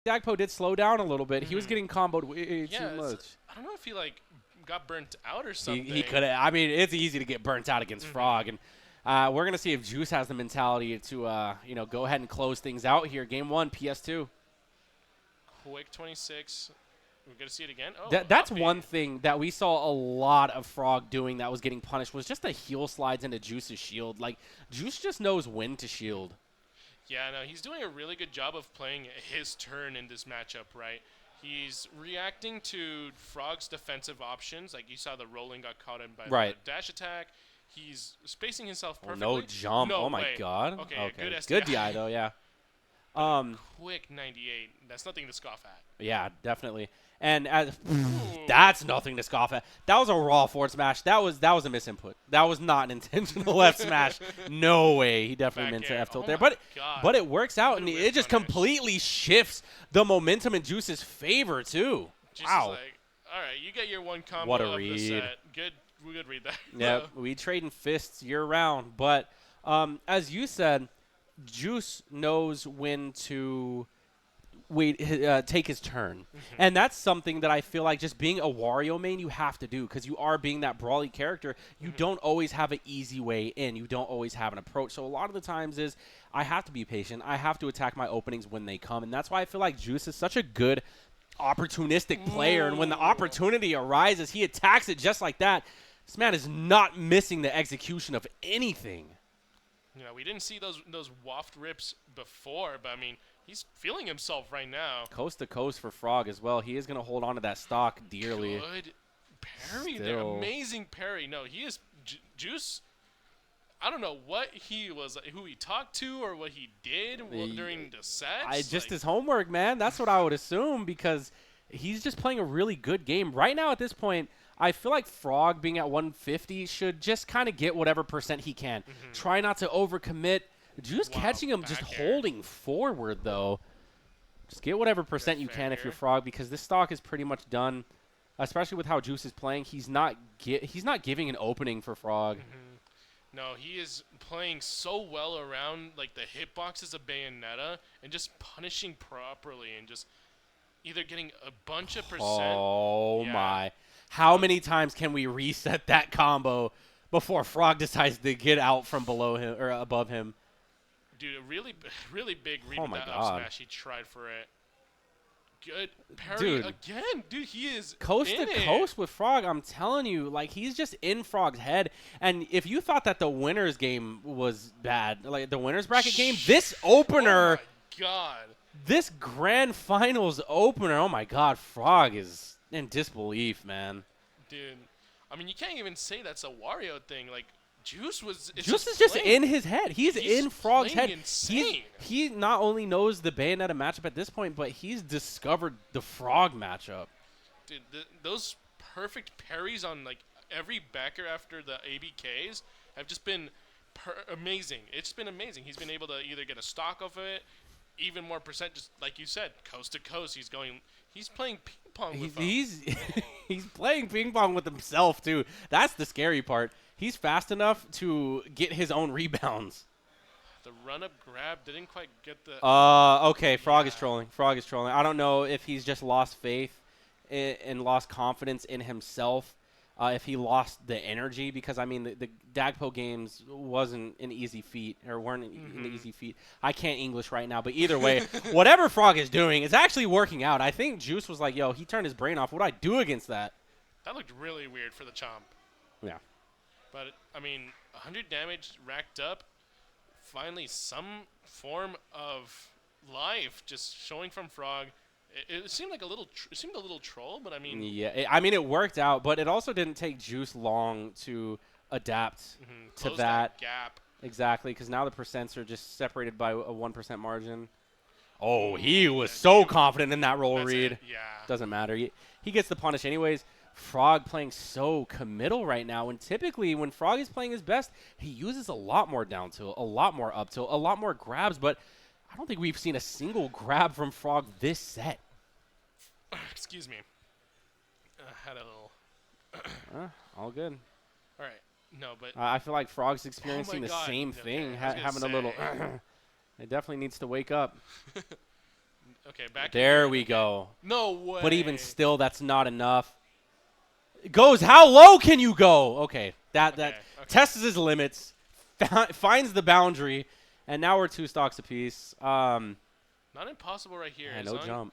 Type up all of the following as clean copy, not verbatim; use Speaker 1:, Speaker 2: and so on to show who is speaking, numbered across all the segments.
Speaker 1: Dagpo did slow down a little bit. He was getting comboed way too much.
Speaker 2: I don't know if he like got burnt out or something.
Speaker 1: He could have. I mean, it's easy to get burnt out against Frawg, and we're gonna see if Juice has the mentality to go ahead and close things out here. Game 1, PS2.
Speaker 2: Quick 26. We're gonna see it again. Oh,
Speaker 1: That's one thing that we saw a lot of Frawg doing that was getting punished was just the heel slides into Juice's shield. Like Juice just knows when to shield.
Speaker 2: Yeah, no, he's doing a really good job of playing his turn in this matchup, right? He's reacting to Frawg's defensive options. Like you saw the rolling got caught in by the dash attack. He's spacing himself perfectly.
Speaker 1: No jump.
Speaker 2: No
Speaker 1: oh, my
Speaker 2: way.
Speaker 1: God.
Speaker 2: Okay. Good SDI.
Speaker 1: Good DI, though, yeah.
Speaker 2: Quick 98. That's nothing to scoff at.
Speaker 1: Yeah, definitely. And that's nothing to scoff at. That was a raw forward smash. That was a misinput. That was not an intentional left smash. No way. He definitely meant to F tilt there. But it works out, and it just completely shifts the momentum in Juice's favor, too.
Speaker 2: Juice
Speaker 1: wow.
Speaker 2: Is like, all right, you get your one combo
Speaker 1: what a
Speaker 2: of
Speaker 1: read.
Speaker 2: the set. Good read there.
Speaker 1: Yeah, we trading fists year round. But as you said, Juice knows when to take his turn. And that's something that I feel like just being a Wario main you have to do because you are being that brawly character. You don't always have an easy way in. You don't always have an approach. So a lot of the times is I have to be patient. I have to attack my openings when they come. And that's why I feel like Juice is such a good opportunistic player. And when the opportunity arises, he attacks it just like that. This man is not missing the execution of anything.
Speaker 2: You know, we didn't see those waft rips before, but I mean, he's feeling himself right now.
Speaker 1: Coast to coast for Frawg as well. He is going to hold on to that stock dearly.
Speaker 2: Good parry there. Amazing parry. No, he is Juice. I don't know what he was, who he talked to or what he did during the sets.
Speaker 1: Just his homework, man. That's what I would assume because he's just playing a really good game. Right now at this point, I feel like Frawg being at 150 should just kind of get whatever percent he can. Try not to overcommit. Juice catching him just holding forward, though. Just get whatever percent you can if you're Frawg because this stock is pretty much done, especially with how Juice is playing. He's not giving an opening for Frawg.
Speaker 2: No, he is playing so well around like the hitboxes of Bayonetta and just punishing properly and just either getting a bunch of percent.
Speaker 1: Oh, my. How many times can we reset that combo before Frawg decides to get out from below him or above him?
Speaker 2: Dude, a really big read with that up smash. He tried for it. Good parry again. Dude, he is
Speaker 1: coast to coast with Frawg. I'm telling you, like, he's just in Frog's head. And if you thought that the winner's game was bad, like the winner's bracket game, this opener.
Speaker 2: Oh, my God.
Speaker 1: This grand finals opener, oh, my God, Frawg is in disbelief, man.
Speaker 2: Dude, I mean, you can't even say that's a Wario thing. Like, Juice is
Speaker 1: just in his head. He's in Frog's head.
Speaker 2: Insane.
Speaker 1: He not only knows the Bayonetta matchup at this point, but he's discovered the Frawg matchup.
Speaker 2: Dude, those perfect parries on like every backer after the ABKs have just been amazing. It's been amazing. He's been able to either get a stock of it, even more percent, just like you said, coast to coast. He's playing ping pong with
Speaker 1: he's playing ping pong with himself too. That's the scary part. He's fast enough to get his own rebounds.
Speaker 2: The run-up grab didn't quite get the...
Speaker 1: Okay, Frawg is trolling. Frawg is trolling. I don't know if he's just lost faith and lost confidence in himself, if he lost the energy, because, I mean, the Dagpo games wasn't an easy feat, or weren't an easy feat. I can't English right now, but either way, whatever Frawg is doing is actually working out. I think Juice was like, yo, he turned his brain off. What do I do against that?
Speaker 2: That looked really weird for the Chomp.
Speaker 1: Yeah.
Speaker 2: But, I mean, 100 damage racked up. Finally, some form of life just showing from Frawg. It seemed like a little troll, but I mean...
Speaker 1: Yeah, I mean, it worked out, but it also didn't take Juice long to adapt to that
Speaker 2: gap.
Speaker 1: Exactly, because now the percents are just separated by a 1% margin. Oh, he was so confident in that roll read.
Speaker 2: Yeah.
Speaker 1: Doesn't matter. He gets the punish anyways. Frawg playing so committal right now, and typically when Frawg is playing his best, he uses a lot more down tilt, a lot more up tilt, a lot more grabs, but I don't think we've seen a single grab from Frawg this set.
Speaker 2: Excuse me. Had a little...
Speaker 1: all good.
Speaker 2: All right. No, but...
Speaker 1: I feel like Frog's experiencing the same thing, having a little... It definitely needs to wake up.
Speaker 2: Okay, back.
Speaker 1: There
Speaker 2: in
Speaker 1: we
Speaker 2: okay.
Speaker 1: go.
Speaker 2: No way.
Speaker 1: But even still, that's not enough. Goes, how low can you go? Okay, that
Speaker 2: Okay.
Speaker 1: tests his limits, finds the boundary, and now we're 2 stocks apiece.
Speaker 2: Not impossible right here.
Speaker 1: Yeah, no jump.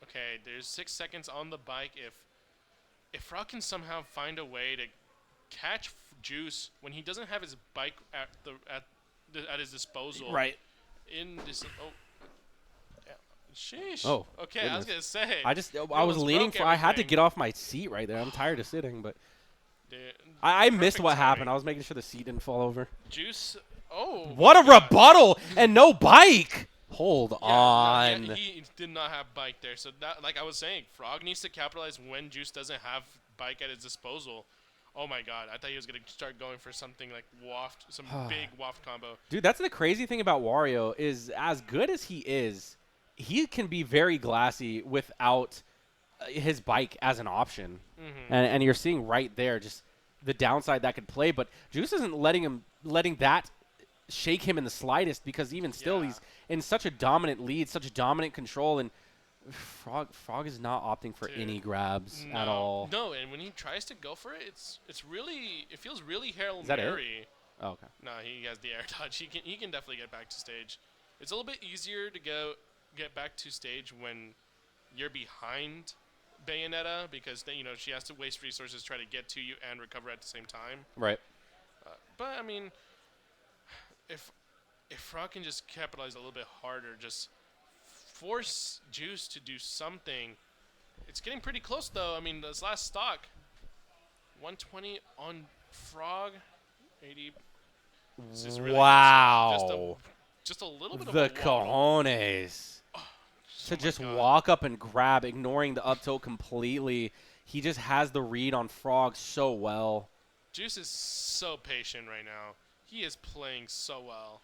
Speaker 2: Okay, there's 6 seconds on the bike. If Frawg can somehow find a way to catch Juice when he doesn't have his bike at his disposal.
Speaker 1: Right.
Speaker 2: In this. Oh. Yeah. Sheesh.
Speaker 1: Oh.
Speaker 2: Okay,
Speaker 1: Goodness.
Speaker 2: I was gonna say.
Speaker 1: I was leaning for. I had to get off my seat right there. I'm tired of sitting, but I missed what happened. I was making sure the seat didn't fall over.
Speaker 2: Juice. Oh.
Speaker 1: What a rebuttal and no bike. Hold on.
Speaker 2: No, he did not have bike there. So that, like I was saying, Frawg needs to capitalize when Juice doesn't have bike at his disposal. Oh my God! I thought he was gonna start going for something like waft, some big waft combo.
Speaker 1: Dude, that's the crazy thing about Wario is as good as he can be very glassy without his bike as an option. And you're seeing right there just the downside that could play. But Juice isn't letting that shake him in the slightest because even still he's in such a dominant lead, such a dominant control, and Frawg is not opting for any grabs at all.
Speaker 2: No, and when he tries to go for it, it feels really Hail
Speaker 1: Is that
Speaker 2: Mary.
Speaker 1: it? Oh, okay.
Speaker 2: No, he has the air dodge. He can definitely get back to stage. It's a little bit easier to get back to stage when you're behind Bayonetta because then she has to waste resources to try to get to you and recover at the same time.
Speaker 1: Right.
Speaker 2: But I mean, if Frawg can just capitalize a little bit harder, just force Juice to do something. It's getting pretty close though. I mean, this last stock, 120 on Frawg, 80. This is really
Speaker 1: wow.
Speaker 2: Just a little bit
Speaker 1: the
Speaker 2: of a
Speaker 1: cojones to just
Speaker 2: God.
Speaker 1: walk up and grab, ignoring the up tilt completely. He just has the read on Frawg so well.
Speaker 2: Juice is so patient right now. He is playing so well.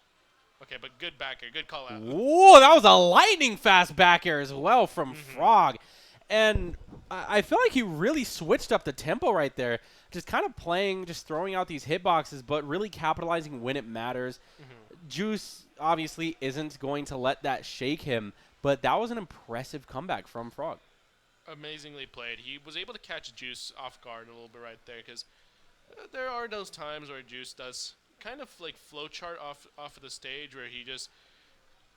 Speaker 2: Okay, but good back air. Good call out.
Speaker 1: Whoa, that was a lightning fast back air as well from Frawg. And I feel like he really switched up the tempo right there. Just kind of playing, just throwing out these hitboxes, but really capitalizing when it matters. Juice obviously isn't going to let that shake him, but that was an impressive comeback from Frawg.
Speaker 2: Amazingly played. He was able to catch Juice off guard a little bit right there because there are those times where Juice does kind of like flowchart off of the stage where he just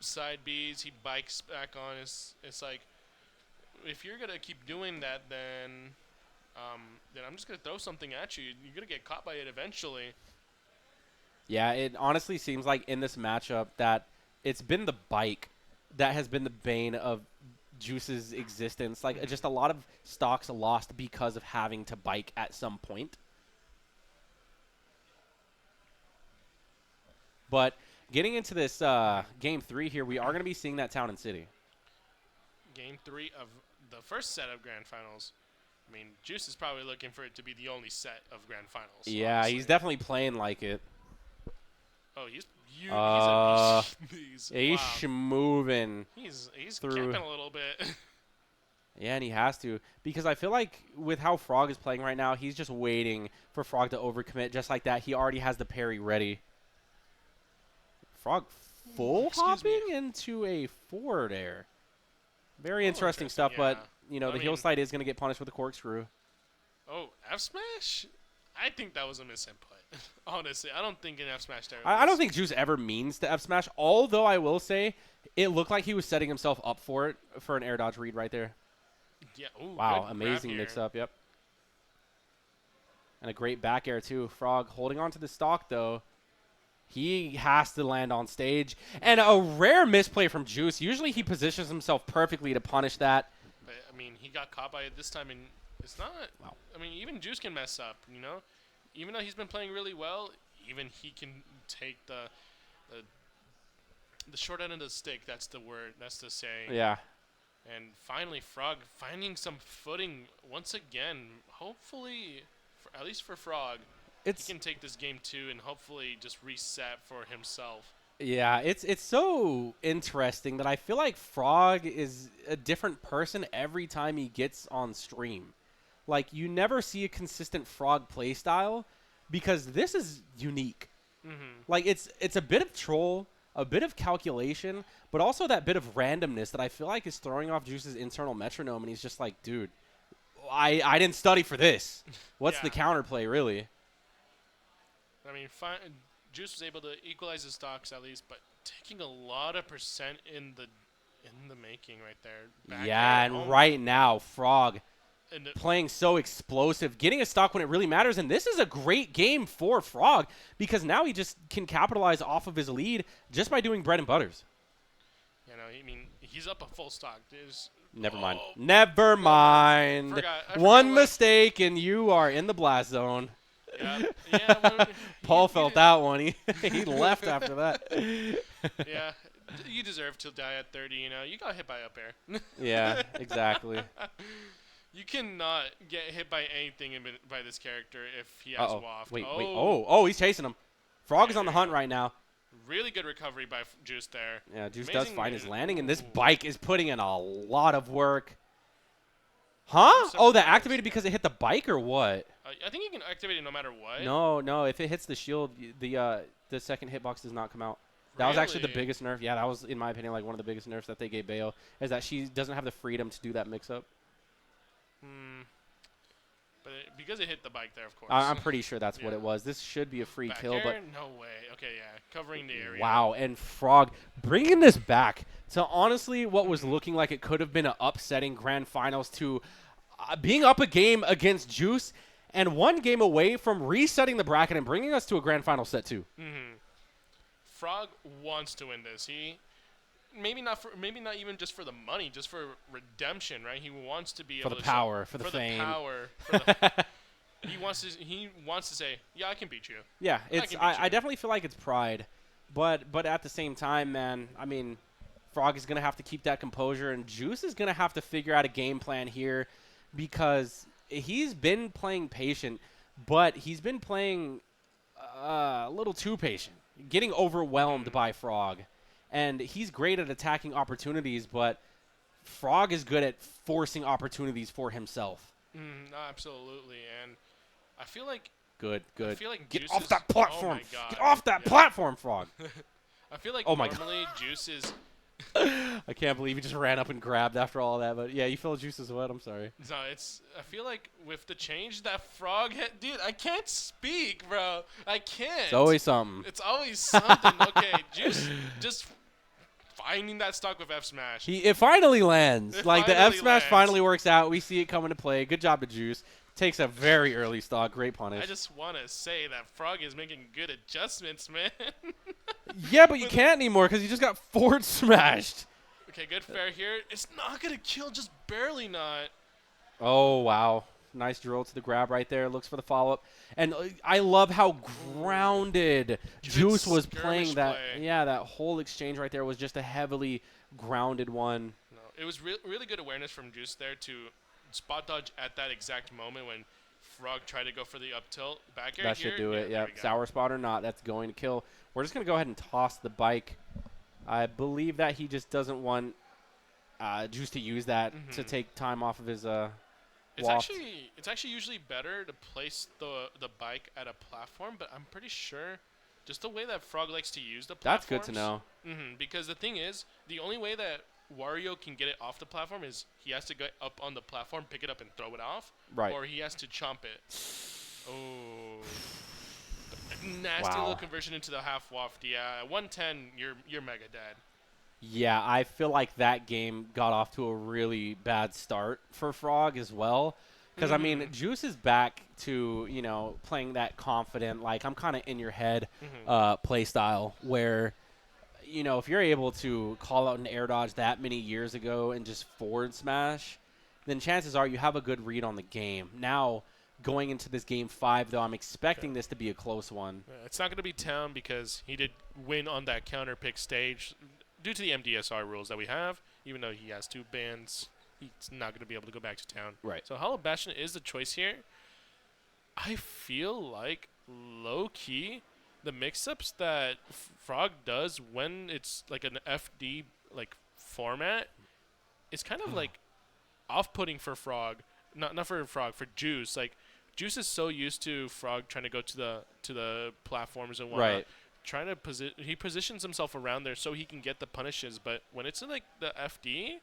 Speaker 2: side Bs, he bikes back on. It's like, if you're gonna keep doing that, then I'm just gonna throw something at you. You're gonna get caught by it eventually.
Speaker 1: Yeah, it honestly seems like in this matchup that it's been the bike that has been the bane of Juice's existence. Like just a lot of stocks lost because of having to bike at some point. But getting into this Game 3 here, we are going to be seeing that Town and City.
Speaker 2: Game 3 of the first set of Grand Finals. I mean, Juice is probably looking for it to be the only set of Grand Finals.
Speaker 1: Yeah,
Speaker 2: honestly.
Speaker 1: he's definitely playing like it.
Speaker 2: Oh, he's
Speaker 1: wow.
Speaker 2: schmoving. He's
Speaker 1: through.
Speaker 2: camping a little bit.
Speaker 1: Yeah, and he has to. Because I feel like with how Frawg is playing right now, he's just waiting for Frawg to overcommit. Just like that, he already has the parry ready. Frawg full hopping into a forward air. Very interesting stuff,
Speaker 2: yeah.
Speaker 1: but the heel slide is going to get punished with a corkscrew.
Speaker 2: Oh, F smash? I think that was a misinput. Honestly, I don't think an F smash there.
Speaker 1: I don't think Juice ever means to F smash, although I will say it looked like he was setting himself up for it for an air dodge read right there.
Speaker 2: Yeah. Ooh,
Speaker 1: wow, amazing mix up, yep. And a great back air too. Frawg holding on to the stock though. He has to land on stage. And a rare misplay from Juice. Usually he positions himself perfectly to punish that.
Speaker 2: But, I mean, he got caught by it this time, and it's not.
Speaker 1: Wow.
Speaker 2: I mean, even Juice can mess up, Even though he's been playing really well, even he can take the short end of the stick. That's the word. That's the saying.
Speaker 1: Yeah.
Speaker 2: And finally, Frawg finding some footing once again. Hopefully, at least for Frawg, he can take this game 2 and hopefully just reset for himself.
Speaker 1: Yeah, it's so interesting that I feel like Frawg is a different person every time he gets on stream. Like, you never see a consistent Frawg playstyle because this is unique. Like, it's a bit of troll, a bit of calculation, but also that bit of randomness that I feel like is throwing off Juice's internal metronome, and he's just like, dude, I didn't study for this. What's the counterplay, really?
Speaker 2: I mean, Juice was able to equalize his stocks at least, but taking a lot of percent in the making right there.
Speaker 1: And right now, Frawg playing so explosive, getting a stock when it really matters, and this is a great game for Frawg because now he just can capitalize off of his lead just by doing bread and butters.
Speaker 2: You know, I mean, he's up a full stock.
Speaker 1: Never mind. Never mind.
Speaker 2: I forgot
Speaker 1: One mistake, and you are in the blast zone.
Speaker 2: Yeah.
Speaker 1: Paul felt that one. He left after that.
Speaker 2: Yeah, you deserve to die at 30. You know, you got hit by up air.
Speaker 1: Yeah, exactly.
Speaker 2: You cannot get hit by anything by this character if he has waft.
Speaker 1: Wait. Oh, he's chasing him. Frawg is on the hunt right now.
Speaker 2: Really good recovery by Juice there.
Speaker 1: Yeah, Juice does find his landing, and this bike is putting in a lot of work. Huh? Oh, that activated because it hit the bike or what?
Speaker 2: I think you can activate it no matter what.
Speaker 1: No. If it hits the shield, the second hitbox does not come out. That was actually the biggest nerf. Yeah, that was, in my opinion, like one of the biggest nerfs that they gave Bayo, is that she doesn't have the freedom to do that mix-up.
Speaker 2: But because it hit the bike there, of course.
Speaker 1: I'm pretty sure that's what it was. This should be a free
Speaker 2: back
Speaker 1: kill,
Speaker 2: air?
Speaker 1: but
Speaker 2: No way. Okay, yeah, covering the area.
Speaker 1: wow, and Frawg bringing this back to honestly what was looking like it could have been an upsetting grand finals to being up a game against Juice and one game away from resetting the bracket and bringing us to a grand final set 2.
Speaker 2: Frawg wants to win this. He maybe not even just for the money, just for redemption, right? He wants to be able to
Speaker 1: for the fame.
Speaker 2: He wants to say, yeah, I can beat you.
Speaker 1: Yeah, I definitely feel like it's pride, but at the same time, man, I mean, Frawg is gonna have to keep that composure, and Juice is gonna have to figure out a game plan here because he's been playing patient, but he's been playing a little too patient, getting overwhelmed by Frawg. And he's great at attacking opportunities, but Frawg is good at forcing opportunities for himself.
Speaker 2: Absolutely, and I feel like
Speaker 1: good.
Speaker 2: I feel like
Speaker 1: get off that platform.
Speaker 2: Oh my God.
Speaker 1: Get off that platform, Frawg.
Speaker 2: I feel like normally Juice is.
Speaker 1: I can't believe he just ran up and grabbed after all of that, but yeah, you feel Juice's wet. I'm sorry.
Speaker 2: No, I feel like with the change that Frawg had, dude, I can't speak, bro. I can't.
Speaker 1: It's always something.
Speaker 2: It's always something. Okay, Juice just finding that stock with F smash.
Speaker 1: It finally lands. The F smash finally works out. We see it come into play. Good job to Juice. Takes a very early stock. Great punish.
Speaker 2: I just want to say that Frawg is making good adjustments, man.
Speaker 1: Yeah, but you can't anymore because you just got forward smashed.
Speaker 2: Okay, good fair here. It's not going to kill, just barely not.
Speaker 1: Oh, wow. Nice drill to the grab right there. Looks for the follow-up. And I love how grounded Juice was playing that. Yeah, that whole exchange right there was just a heavily grounded one.
Speaker 2: No, it was really good awareness from Juice there to spot dodge at that exact moment when Frawg tried to go for the up tilt back air.
Speaker 1: That should do it, yeah. Sour spot or not, that's going to kill. We're just going to go ahead and toss the bike. I believe that he just doesn't want Juice to use that to take time off of his
Speaker 2: It's actually usually better to place the bike at a platform, but I'm pretty sure just the way that Frawg likes to use the platforms.
Speaker 1: That's good to know.
Speaker 2: Because the thing is, the only way that Wario can get it off the platform is he has to get up on the platform, pick it up, and throw it off.
Speaker 1: Right.
Speaker 2: Or he has to chomp it. Oh. Nasty little conversion into the half waft. Yeah, at 110, you're mega dead.
Speaker 1: Yeah, I feel like that game got off to a really bad start for Frawg as well. Because, I mean, Juice is back to, playing that confident, like, I'm kind of in your head play style where, if you're able to call out an air dodge that many years ago and just forward smash, then chances are you have a good read on the game. Now, going into this game 5, though, I'm expecting this to be a close one.
Speaker 2: It's not going to be Town because he did win on that counter pick stage due to the MDSR rules that we have. Even though he has 2 bans, he's not going to be able to go back to Town.
Speaker 1: Right.
Speaker 2: So Hollow Bastion is the choice here. I feel like low-key the mix-ups that Frawg does when it's like an FD like format is kind of like off-putting for Frawg. Not for Frawg, for Juice. Like Juice is so used to Frawg trying to go to the platforms and whatnot.
Speaker 1: Right.
Speaker 2: trying to he positions himself around there so he can get the punishes. But when it's in like the FD,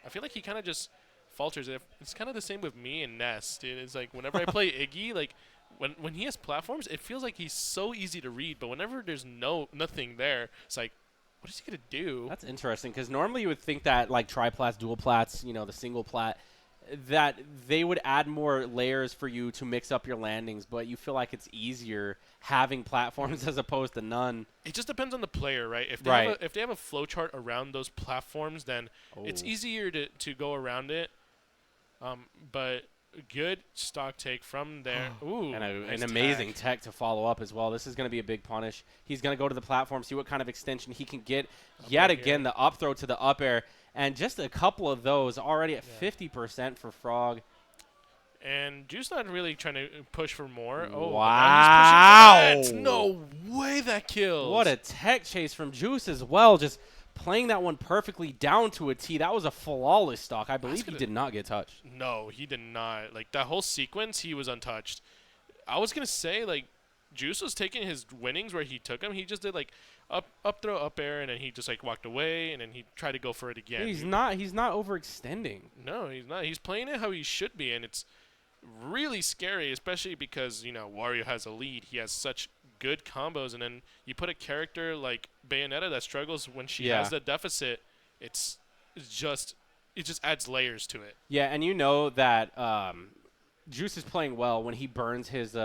Speaker 2: I feel like he kind of just falters. It's kind of the same with me and Ness, dude. It's like whenever I play Iggy, like when he has platforms, it feels like he's so easy to read. But whenever there's nothing there, it's like, what is he gonna do?
Speaker 1: That's interesting because normally you would think that like triplats, dual plats, you know, the single plat, that they would add more layers for you to mix up your landings, but you feel like it's easier having platforms as opposed to none.
Speaker 2: It just depends on the player, right? If they have a flowchart around those platforms, then it's easier to go around it. But good stock take from there. Ooh,
Speaker 1: And
Speaker 2: nice
Speaker 1: an amazing tech to follow up as well. This is going to be a big punish. He's going to go to the platform, see what kind of extension he can get. Yet again, the up throw to the up air. And just a couple of those already at 50% for Frawg.
Speaker 2: And Juice not really trying to push for more. Oh,
Speaker 1: wow.
Speaker 2: He's pushing no way that kills.
Speaker 1: What a tech chase from Juice as well. Just playing that one perfectly down to a T. That was a flawless stock. I believe he did not get touched.
Speaker 2: No, he did not. Like, that whole sequence, he was untouched. I was going to say, like, Juice was taking his winnings where he took them. He just did, like, up throw, up air, and then he just, like, walked away, and then he tried to go for it again.
Speaker 1: He's not overextending.
Speaker 2: No, he's not. He's playing it how he should be, and it's really scary, especially because, you know, Wario has a lead. He has such good combos, and then you put a character like Bayonetta that struggles when she has the deficit. It just adds layers to it.
Speaker 1: Yeah, and you know that Juice is playing well when he burns his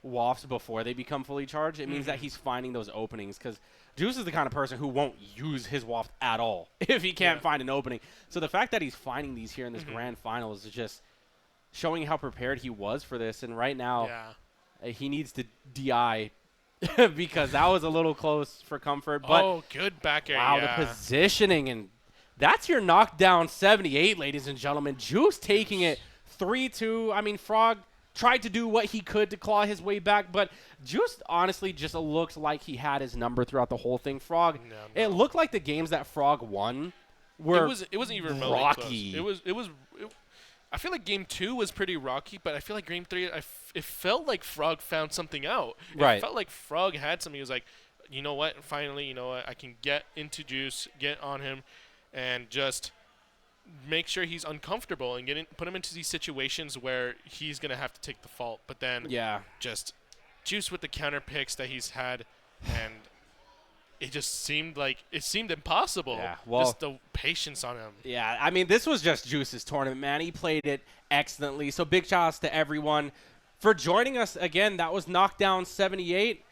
Speaker 1: wafts before they become fully charged. It means that he's finding those openings because Juice is the kind of person who won't use his waft at all if he can't find an opening. So the fact that he's finding these here in this grand final is just showing how prepared he was for this. And right now, he needs to DI because that was a little close for comfort. But
Speaker 2: good back air.
Speaker 1: Wow, the positioning. And that's your knockdown 78, ladies and gentlemen. Juice taking it 3-2. I mean, Frawg tried to do what he could to claw his way back, but Juice honestly just looked like he had his number throughout the whole thing. Frawg, it looked like the games that Frawg won were
Speaker 2: it wasn't even
Speaker 1: rocky.
Speaker 2: It was I feel like game 2 was pretty rocky, but I feel like game 3, it felt like Frawg found something out. It felt like Frawg had something. He was like, you know what? Finally, you know what? I can get into Juice, get on him, and just make sure he's uncomfortable and put him into these situations where he's going to have to take the fault. But then just Juice with the counter picks that he's had, and it just seemed impossible.
Speaker 1: Yeah, well,
Speaker 2: just the patience on him.
Speaker 1: Yeah, I mean, this was just Juice's tournament, man. He played it excellently. So big shout outs to everyone for joining us again. That was Knockdown 78.